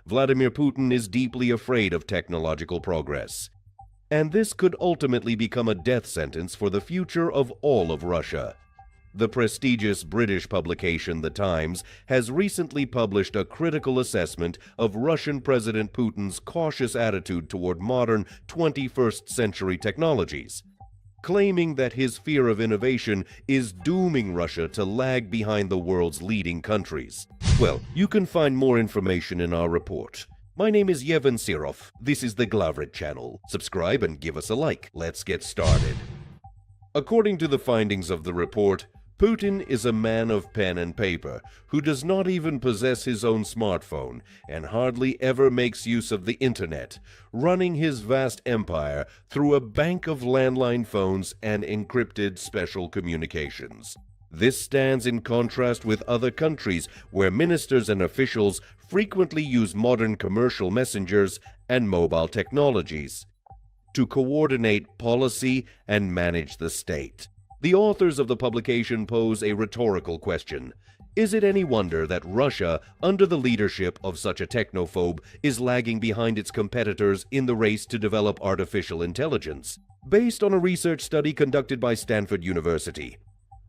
Vladimir Putin is deeply afraid of technological progress. And this could ultimately become a death sentence for the future of all of Russia. The prestigious British publication The Times has recently published a critical assessment of Russian President Putin's cautious attitude toward modern 21st century technologies, claiming that his fear of innovation is dooming Russia to lag behind the world's leading countries. Well, you can find more information in our report. My name is Yevhen Sirov. This is the Glavrit channel. Subscribe and give us a like. Let's get started. According to the findings of the report, Putin is a man of pen and paper who does not even possess his own smartphone and hardly ever makes use of the internet, running his vast empire through a bank of landline phones and encrypted special communications. This stands in contrast with other countries where ministers and officials frequently use modern commercial messengers and mobile technologies to coordinate policy and manage the state. The authors of the publication pose a rhetorical question. Is it any wonder that Russia, under the leadership of such a technophobe, is lagging behind its competitors in the race to develop artificial intelligence? Based on a research study conducted by Stanford University,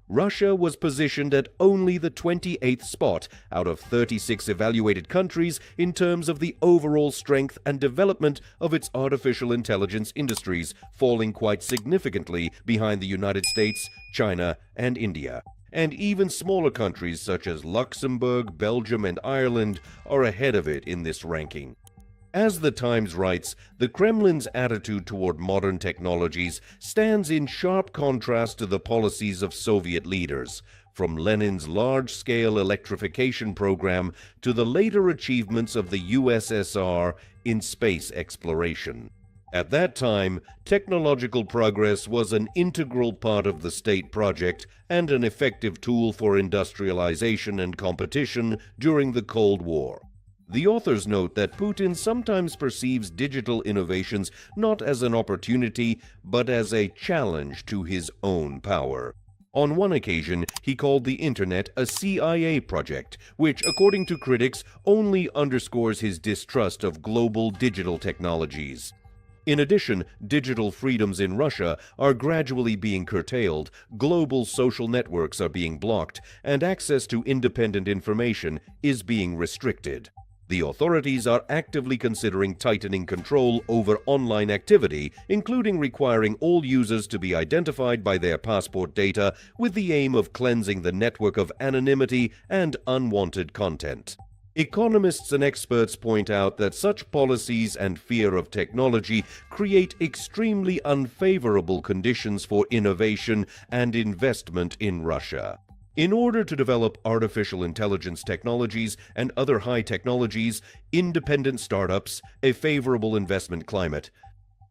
Russia was positioned at only the 28th spot out of 36 evaluated countries in terms of the overall strength and development of its artificial intelligence industries, falling quite significantly behind the United States, China, and India. And even smaller countries such as Luxembourg, Belgium, and Ireland are ahead of it in this ranking. As The Times writes, the Kremlin's attitude toward modern technologies stands in sharp contrast to the policies of Soviet leaders, from Lenin's large-scale electrification program to the later achievements of the USSR in space exploration. At that time, technological progress was an integral part of the state project and an effective tool for industrialization and competition during the Cold War. The authors note that Putin sometimes perceives digital innovations not as an opportunity, but as a challenge to his own power. On one occasion, he called the Internet a CIA project, which, according to critics, only underscores his distrust of global digital technologies. In addition, digital freedoms in Russia are gradually being curtailed, global social networks are being blocked, and access to independent information is being restricted. The authorities are actively considering tightening control over online activity, including requiring all users to be identified by their passport data with the aim of cleansing the network of anonymity and unwanted content. Economists and experts point out that such policies and fear of technology create extremely unfavorable conditions for innovation and investment in Russia. In order to develop artificial intelligence technologies and other high technologies, independent startups, a favorable investment climate,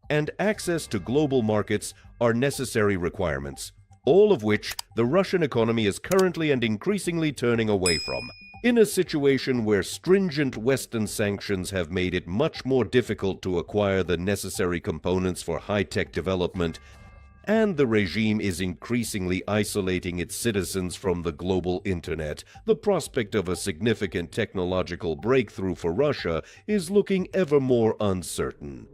and access to global markets are necessary requirements, all of which the Russian economy is currently and increasingly turning away from. In a situation where stringent Western sanctions have made it much more difficult to acquire the necessary components for high-tech development, and the regime is increasingly isolating its citizens from the global internet, the prospect of a significant technological breakthrough for Russia is looking ever more uncertain.